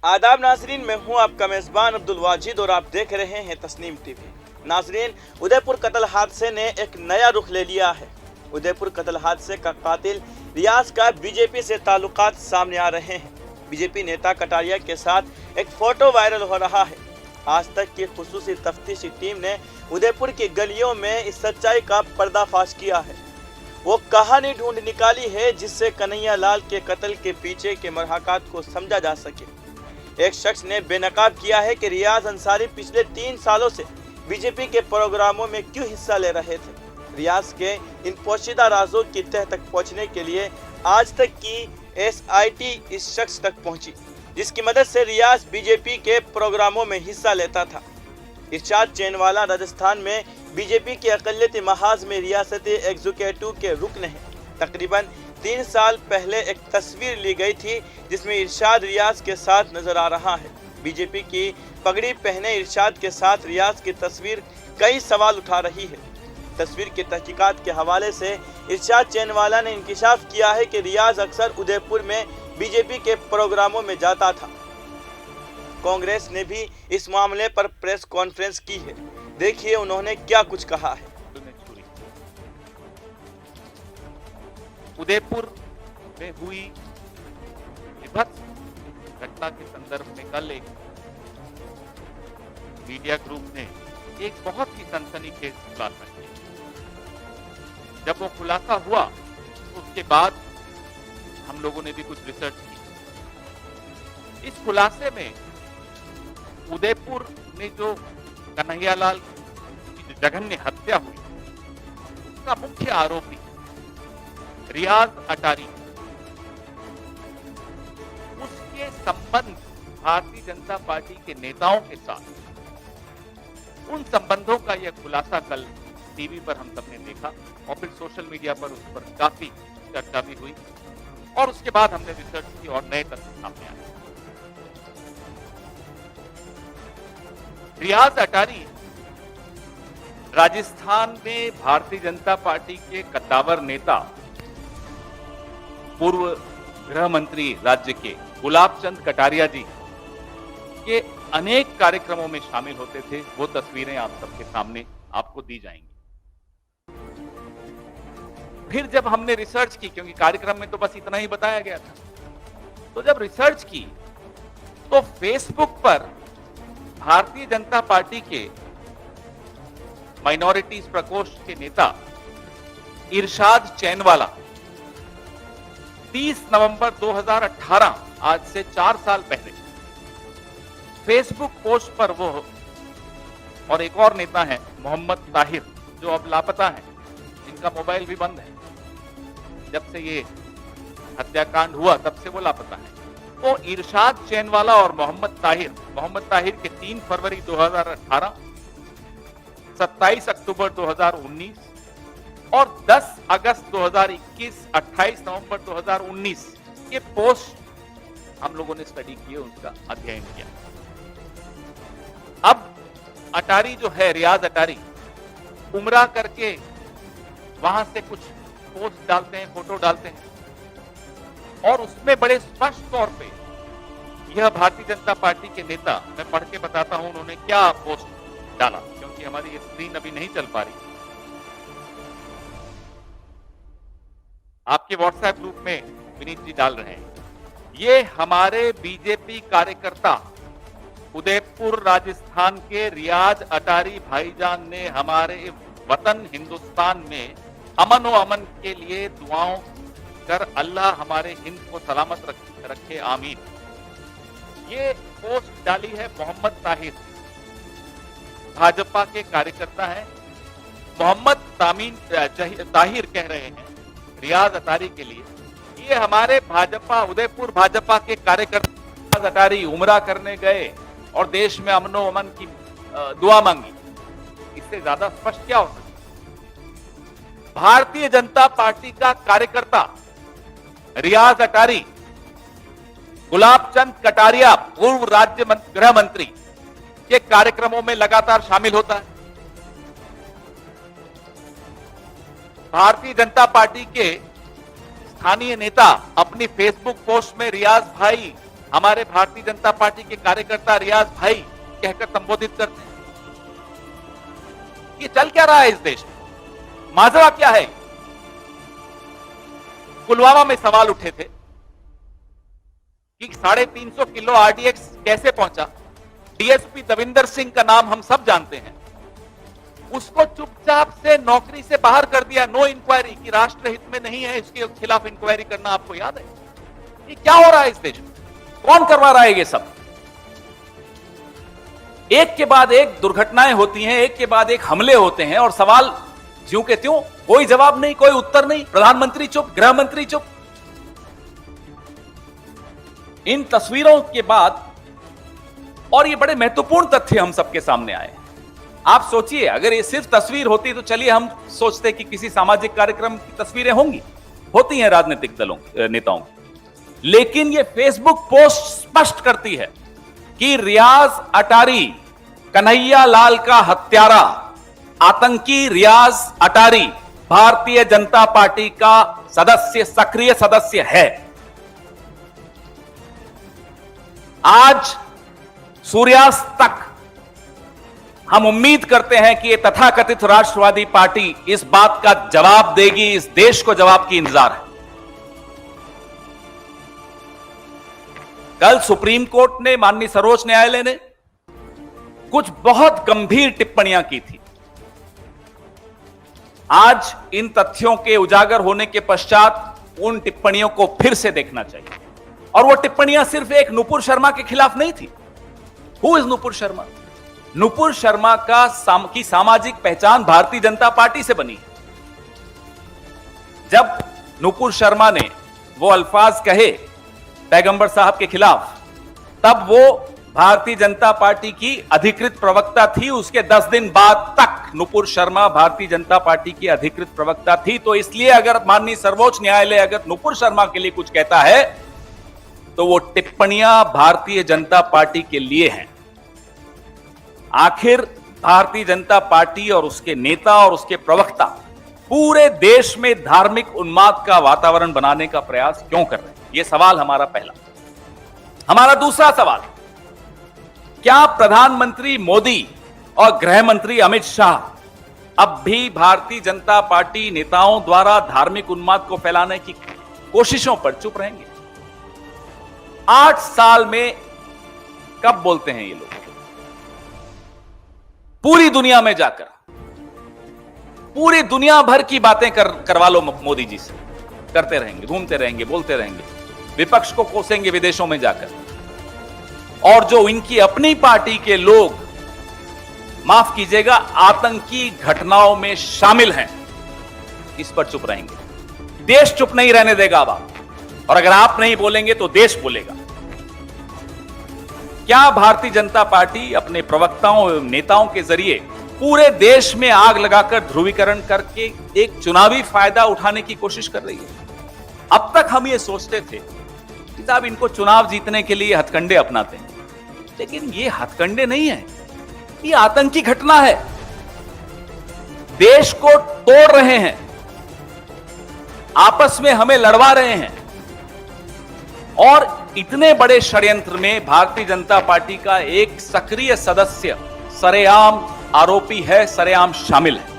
आदाब नाजरीन, मैं हूं आपका मेज़बान अब्दुल वाजिद और आप देख रहे हैं तस्नीम टीवी। नाजरीन, उदयपुर कत्ल हादसे ने एक नया रुख ले लिया है। उदयपुर कत्ल हादसे का कातिल रियाज का बीजेपी से ताल्लुकात सामने आ रहे हैं। बीजेपी नेता कटारिया के साथ एक फोटो वायरल हो रहा है। आज तक की खुसूसी तफ्तीशी टीम ने उदयपुर की गलियों में इस सच्चाई का पर्दाफाश किया है। वो कहानी ढूंढ निकाली है जिससे कन्हैया लाल के कत्ल के पीछे के मरहकात को समझा जा सके। एक शख्स ने बेनकाब किया है कि रियाज अंसारी पिछले 3 सालों से बीजेपी के प्रोग्रामों में क्यों हिस्सा ले रहे थे। रियाज के इन पोशीदा राजों की तह तक पहुंचने के लिए आज तक की SIT इस शख्स तक पहुंची, जिसकी मदद से रियाज बीजेपी के प्रोग्रामों में हिस्सा लेता था। इरशाद चैनवाला राजस्थान में बीजेपी की अक़लियती महाज में रियासती एग्जीक्यूटिव के रुकन हैं। तकरीबन 3 साल पहले एक तस्वीर ली गई थी जिसमें इरशाद रियाज के साथ नजर आ रहा है। बीजेपी की पगड़ी पहने इरशाद के साथ रियाज की तस्वीर कई सवाल उठा रही है। तस्वीर की तहकीकात के हवाले से इरशाद चैनवाला ने इंकिशाफ किया है कि रियाज अक्सर उदयपुर में बीजेपी के प्रोग्रामों में जाता था। कांग्रेस ने भी इस मामले पर प्रेस कॉन्फ्रेंस की है। देखिए उन्होंने क्या कुछ कहा है। उदयपुर में हुई विभत्स घटना के संदर्भ में कल एक मीडिया ग्रुप ने एक बहुत ही सनसनीखेज खुलासा किया। जब वो खुलासा हुआ तो उसके बाद हम लोगों ने भी कुछ रिसर्च की। इस खुलासे में उदयपुर में जो कन्हैयालाल की जो जघन्य हत्या हुई, उसका मुख्य आरोपी रियाज अटारी, उसके संबंध भारतीय जनता पार्टी के नेताओं के साथ, उन संबंधों का यह खुलासा कल टीवी पर हम सबने देखा और फिर सोशल मीडिया पर उस पर काफी चर्चा भी हुई और उसके बाद हमने रिसर्च की और नए तथ्य सामने आए। रियाज अटारी राजस्थान में भारतीय जनता पार्टी के कद्दावर नेता, पूर्व गृह मंत्री राज्य के गुलाब चंद कटारिया जी के अनेक कार्यक्रमों में शामिल होते थे। वो तस्वीरें आप सबके सामने आपको दी जाएंगी। फिर जब हमने रिसर्च की, क्योंकि कार्यक्रम में तो बस इतना ही बताया गया था, तो जब रिसर्च की तो फेसबुक पर भारतीय जनता पार्टी के माइनॉरिटीज प्रकोष्ठ के नेता इरशाद चैनवाला 30 नवंबर 2018, आज से 4 साल पहले, फेसबुक पोस्ट पर वो और एक और नेता है मोहम्मद ताहिर, जो अब लापता है, जिनका मोबाइल भी बंद है। जब से ये हत्याकांड हुआ तब से वो लापता है। तो इरशाद चैनवाला और मोहम्मद ताहिर के 3 फरवरी 2018, 27 अक्टूबर 2019 और 10 अगस्त 2021, 28 नवंबर 2019 के पोस्ट हम लोगों ने स्टडी किए, उसका अध्ययन किया। अब अटारी जो है, रियाज अटारी, उमरा करके वहां से कुछ पोस्ट डालते हैं, फोटो डालते हैं और उसमें बड़े स्पष्ट तौर पे यह भारतीय जनता पार्टी के नेता, मैं पढ़ के बताता हूं उन्होंने क्या पोस्ट डाला, क्योंकि हमारी ये स्क्रीन अभी नहीं चल पा रही। आपके व्हाट्सएप ग्रुप में विनीत जी डाल रहे हैं, ये हमारे बीजेपी कार्यकर्ता उदयपुर राजस्थान के रियाज अटारी भाईजान ने हमारे वतन हिंदुस्तान में अमन व अमन के लिए दुआओं कर अल्लाह हमारे हिंद को सलामत रखे, आमीन। ये पोस्ट डाली है मोहम्मद ताहिर, भाजपा के कार्यकर्ता हैं। मोहम्मद ताहिर कह रहे हैं रियाज अटारी के लिए, ये हमारे भाजपा, उदयपुर भाजपा के कार्यकर्ता अटारी उमरा करने गए और देश में अमनो अमन की दुआ मांगी। इससे ज्यादा स्पष्ट क्या हो सकता? भारतीय जनता पार्टी का कार्यकर्ता रियाज अटारी गुलाब चंद कटारिया, पूर्व राज्य गृह मंत्री, के कार्यक्रमों में लगातार शामिल होता है। भारतीय जनता पार्टी के स्थानीय नेता अपनी फेसबुक पोस्ट में रियाज भाई हमारे भारतीय जनता पार्टी के कार्यकर्ता रियाज भाई कहकर संबोधित करते हैं। ये चल क्या रहा है इस देश में? माजरा क्या है? पुलवामा में सवाल उठे थे कि 350 किलो आरडीएक्स कैसे पहुंचा। डीएसपी दविंदर सिंह का नाम हम सब जानते हैं, उसको चुपचाप से नौकरी से बाहर कर दिया, नो इंक्वायरी, कि राष्ट्र हित में नहीं है, इसके खिलाफ इंक्वायरी करना। आपको याद है ये क्या हो रहा है इस देश में? कौन करवा रहा है ये सब? एक के बाद एक दुर्घटनाएं होती हैं, एक के बाद एक हमले होते हैं, और सवाल ज्यों के त्यों, कोई जवाब नहीं, कोई उत्तर नहीं। प्रधानमंत्री चुप, गृह मंत्री चुप। इन तस्वीरों के बाद और ये बड़े महत्वपूर्ण तथ्य हम सबके सामने आए। आप सोचिए, अगर ये सिर्फ तस्वीर होती तो चलिए हम सोचते कि किसी सामाजिक कार्यक्रम की तस्वीरें होंगी, होती हैं राजनीतिक दलों नेताओं की, लेकिन ये फेसबुक पोस्ट स्पष्ट करती है कि रियाज अटारी, कन्हैया लाल का हत्यारा, आतंकी रियाज अटारी भारतीय जनता पार्टी का सदस्य, सक्रिय सदस्य है। आज सूर्यास्त तक हम उम्मीद करते हैं कि ये तथाकथित राष्ट्रवादी पार्टी इस बात का जवाब देगी, इस देश को जवाब की इंतजार है। कल सुप्रीम कोर्ट ने, माननीय सर्वोच्च न्यायालय ने कुछ बहुत गंभीर टिप्पणियां की थी। आज इन तथ्यों के उजागर होने के पश्चात उन टिप्पणियों को फिर से देखना चाहिए। और वो टिप्पणियां सिर्फ एक नुपुर शर्मा के खिलाफ नहीं थी। Who is Nupur Sharma? नुपुर शर्मा की सामाजिक पहचान भारतीय जनता पार्टी से बनी। जब नुपुर शर्मा ने वो अल्फाज कहे पैगंबर साहब के खिलाफ, तब वो भारतीय जनता पार्टी की अधिकृत प्रवक्ता थी। उसके 10 दिन बाद तक नुपुर शर्मा भारतीय जनता पार्टी की अधिकृत प्रवक्ता थी। तो इसलिए अगर माननीय सर्वोच्च न्यायालय अगर नुपुर शर्मा के लिए कुछ कहता है तो वो टिप्पणियां भारतीय जनता पार्टी के लिए हैं। आखिर भारतीय जनता पार्टी और उसके नेता और उसके प्रवक्ता पूरे देश में धार्मिक उन्माद का वातावरण बनाने का प्रयास क्यों कर रहे हैं? यह सवाल हमारा पहला। हमारा दूसरा सवाल, क्या प्रधानमंत्री मोदी और गृह मंत्री अमित शाह अब भी भारतीय जनता पार्टी नेताओं द्वारा धार्मिक उन्माद को फैलाने की कोशिशों पर चुप रहेंगे? 8 साल में कब बोलते हैं ये लोग? पूरी दुनिया में जाकर पूरी दुनिया भर की बातें करवा लो मोदी जी से, करते रहेंगे, घूमते रहेंगे, बोलते रहेंगे, विपक्ष को कोसेंगे विदेशों में जाकर। और जो इनकी अपनी पार्टी के लोग, माफ कीजिएगा, आतंकी घटनाओं में शामिल हैं, इस पर चुप रहेंगे। देश चुप नहीं रहने देगा अब आप, और अगर आप नहीं बोलेंगे तो देश बोलेगा। क्या भारतीय जनता पार्टी अपने प्रवक्ताओं एवं नेताओं के जरिए पूरे देश में आग लगाकर ध्रुवीकरण करके एक चुनावी फायदा उठाने की कोशिश कर रही है? अब तक हम ये सोचते थे कि साहब इनको चुनाव जीतने के लिए हथकंडे अपनाते हैं, लेकिन ये हथकंडे नहीं है, ये आतंकी घटना है। देश को तोड़ रहे हैं, आपस में हमें लड़वा रहे हैं, और इतने बड़े षड्यंत्र में भारतीय जनता पार्टी का एक सक्रिय सदस्य सरेआम आरोपी है, सरेआम शामिल है।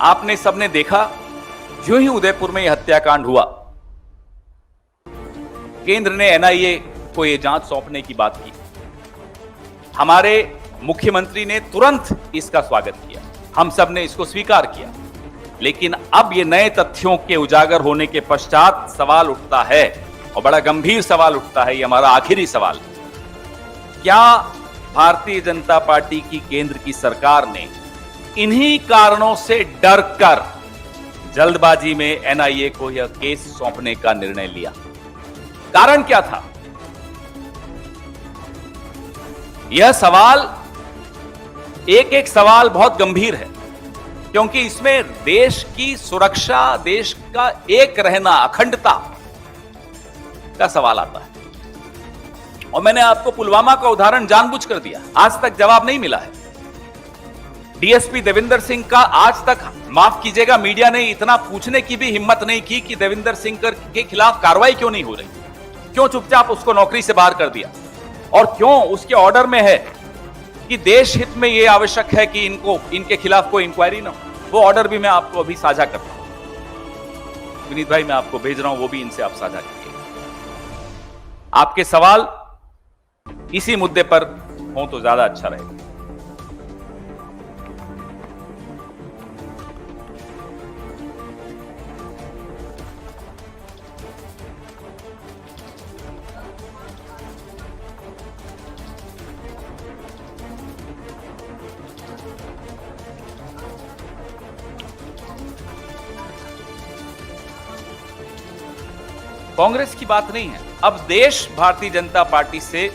आपने सबने देखा, जो ही उदयपुर में यह हत्याकांड हुआ, केंद्र ने एनआईए को यह जांच सौंपने की बात की। हमारे मुख्यमंत्री ने तुरंत इसका स्वागत किया, हम सब ने इसको स्वीकार किया। लेकिन अब ये नए तथ्यों के उजागर होने के पश्चात सवाल उठता है, और बड़ा गंभीर सवाल उठता है। ये हमारा आखिरी सवाल, क्या भारतीय जनता पार्टी की केंद्र की सरकार ने इन्हीं कारणों से डरकर जल्दबाजी में एनआईए को यह केस सौंपने का निर्णय लिया? कारण क्या था? यह सवाल, एक सवाल बहुत गंभीर है, क्योंकि इसमें देश की सुरक्षा, देश का एक रहना, अखंडता का सवाल आता है। और मैंने आपको पुलवामा का उदाहरण जानबूझकर दिया, आज तक जवाब नहीं मिला है। डीएसपी देविंदर सिंह का आज तक, माफ कीजिएगा, मीडिया ने इतना पूछने की भी हिम्मत नहीं की कि देविंदर सिंह के खिलाफ कार्रवाई क्यों नहीं हो रही, क्यों चुपचाप उसको नौकरी से बाहर कर दिया, और क्यों उसके ऑर्डर में है कि देश हित में यह आवश्यक है कि इनके खिलाफ कोई इंक्वायरी ना हो। वो ऑर्डर भी मैं आपको अभी साझा करता हूं, विनीत भाई, मैं आपको भेज रहा हूं, वो भी इनसे आप साझा कीजिए। आपके सवाल इसी मुद्दे पर हो तो ज्यादा अच्छा रहेगा। कांग्रेस की बात नहीं है, अब देश भारतीय जनता पार्टी से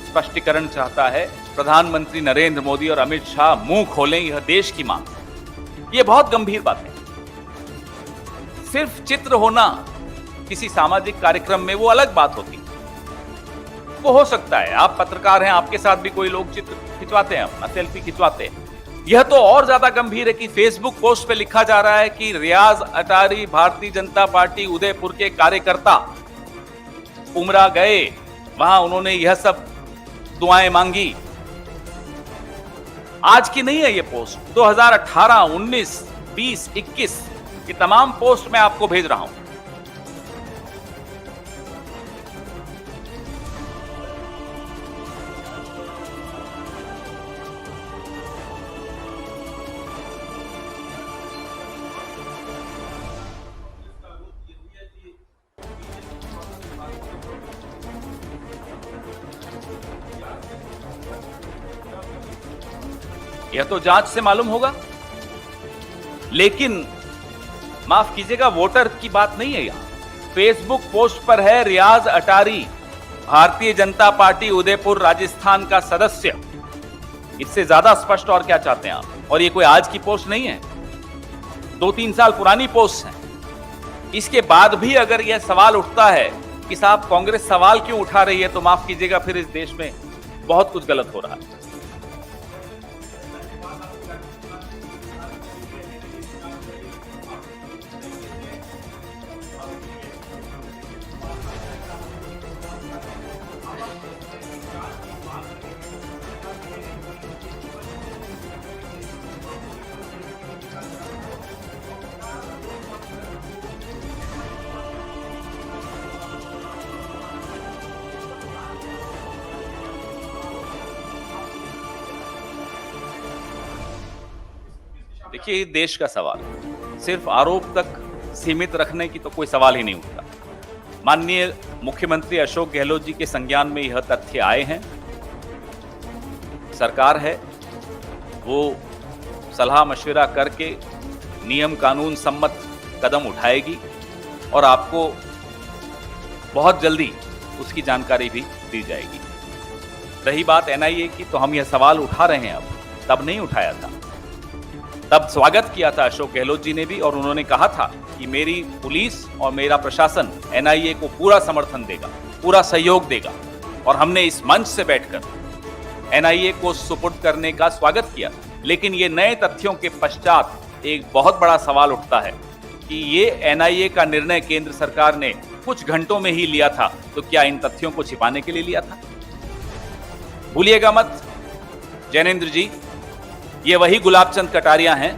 स्पष्टीकरण चाहता है। प्रधानमंत्री नरेंद्र मोदी और अमित शाह मुंह खोलें, यह देश की मांग है। यह बहुत गंभीर बात है। सिर्फ चित्र होना किसी सामाजिक कार्यक्रम में वो अलग बात होती है, वो हो सकता है, आप पत्रकार हैं, आपके साथ भी कोई लोग चित्र खिंचवाते हैं, अपना सेल्फी खिंचवाते हैं। यह तो और ज्यादा गंभीर है कि फेसबुक पोस्ट पे लिखा जा रहा है कि रियाज अटारी भारतीय जनता पार्टी उदयपुर के कार्यकर्ता उमरा गए, वहां उन्होंने यह सब दुआएं मांगी। आज की नहीं है ये पोस्ट, 2018, 19, 20, 21 ये तमाम पोस्ट मैं आपको भेज रहा हूं। यह तो जांच से मालूम होगा, लेकिन माफ कीजिएगा, वोटर की बात नहीं है यहां। फेसबुक पोस्ट पर है रियाज अटारी भारतीय जनता पार्टी उदयपुर राजस्थान का सदस्य। इससे ज्यादा स्पष्ट और क्या चाहते हैं आप? और ये कोई आज की पोस्ट नहीं है, 2-3 साल पुरानी पोस्ट है। इसके बाद भी अगर यह सवाल उठता है कि साहब कांग्रेस सवाल क्यों उठा रही है, तो माफ कीजिएगा, फिर इस देश में बहुत कुछ गलत हो रहा है। देखिए, देश का सवाल सिर्फ आरोप तक सीमित रखने की तो कोई सवाल ही नहीं उठता। माननीय मुख्यमंत्री अशोक गहलोत जी के संज्ञान में यह तथ्य आए हैं। सरकार है वो सलाह मशविरा करके नियम कानून सम्मत कदम उठाएगी और आपको बहुत जल्दी उसकी जानकारी भी दी जाएगी। रही बात एनआईए की, तो हम यह सवाल उठा रहे हैं, अब तब नहीं उठाया था। तब स्वागत किया था अशोक गहलोत जी ने भी, और उन्होंने कहा था कि मेरी पुलिस और मेरा प्रशासन एनआईए को पूरा समर्थन देगा, पूरा सहयोग देगा। और हमने इस मंच से बैठकर एनआईए को सुपुर्द करने का स्वागत किया। लेकिन ये नए तथ्यों के पश्चात एक बहुत बड़ा सवाल उठता है कि ये एनआईए का निर्णय केंद्र सरकार ने कुछ घंटों में ही लिया था, तो क्या इन तथ्यों को छिपाने के लिए लिया था? भूलिएगा मत जैनेंद्र जी, ये वही गुलाबचंद कटारिया हैं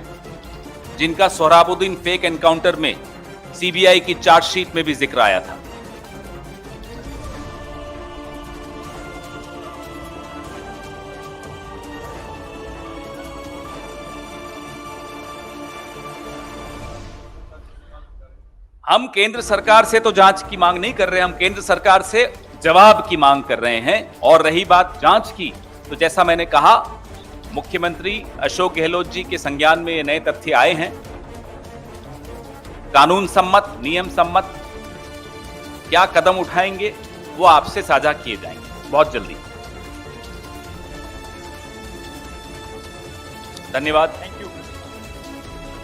जिनका सोहराबुद्दीन फेक एनकाउंटर में सीबीआई की चार्जशीट में भी जिक्र आया था। हम केंद्र सरकार से तो जांच की मांग नहीं कर रहे, हम केंद्र सरकार से जवाब की मांग कर रहे हैं। और रही बात जांच की, तो जैसा मैंने कहा, मुख्यमंत्री अशोक गहलोत जी के संज्ञान में ये नए तथ्य आए हैं। कानून सम्मत, नियम सम्मत क्या कदम उठाएंगे वो आपसे साझा किए जाएंगे बहुत जल्दी। धन्यवाद। Thank you.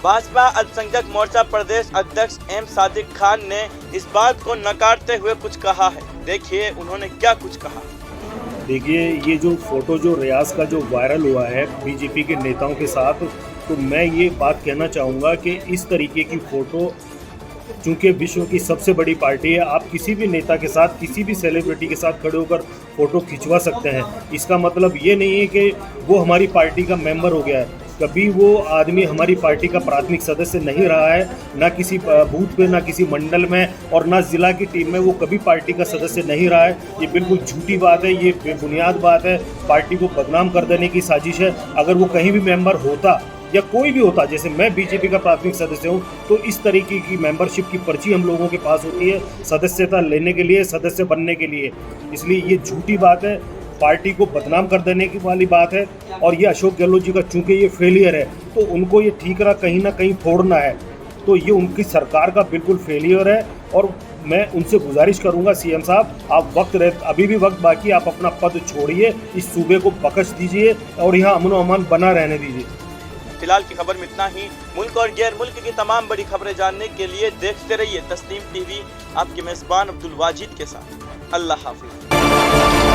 भाजपा अल्पसंख्यक मोर्चा प्रदेश अध्यक्ष एम सादिक खान ने इस बात को नकारते हुए कुछ कहा है। देखिए उन्होंने क्या कुछ कहा। देखिए, ये जो फोटो जो रियाज का जो वायरल हुआ है बीजेपी के नेताओं के साथ, तो मैं ये बात कहना चाहूँगा कि इस तरीके की फ़ोटो, चूँकि विश्व की सबसे बड़ी पार्टी है, आप किसी भी नेता के साथ, किसी भी सेलिब्रिटी के साथ खड़े होकर फ़ोटो खिंचवा सकते हैं। इसका मतलब ये नहीं है कि वो हमारी पार्टी का मेंबर हो गया है। कभी वो आदमी हमारी पार्टी का प्राथमिक सदस्य नहीं रहा है, ना किसी बूथ पे, ना किसी मंडल में और ना ज़िला की टीम में वो कभी पार्टी का सदस्य नहीं रहा है। ये बिल्कुल झूठी बात है, ये बेबुनियाद बात है, पार्टी को बदनाम कर देने की साजिश है। अगर वो कहीं भी मेंबर होता या कोई भी होता, जैसे मैं बीजेपी का प्राथमिक सदस्य हूं, तो इस तरीके की मेंबरशिप की पर्ची हम लोगों के पास होती है सदस्यता लेने के लिए, सदस्य बनने के लिए। इसलिए ये झूठी बात है, पार्टी को बदनाम कर देने की वाली बात है। और ये अशोक गहलोत जी का चूंकि ये फेलियर है, तो उनको ये ठीकरा कहीं ना कहीं फोड़ना है, तो ये उनकी सरकार का बिल्कुल फेलियर है। और मैं उनसे गुजारिश करूंगा, सीएम साहब, आप अभी भी वक्त बाकी, आप अपना पद छोड़िए, इस सूबे को बख्श दीजिए और यहाँ अमन व अमान बना रहने दीजिए। फिलहाल की खबर में इतना ही। मुल्क और गैर मुल्क की तमाम बड़ी खबरें जानने के लिए देखते रहिए तस्नीम टीवी, आपके मेजबान अब्दुल वाजिद के साथ। अल्लाह हाफिज।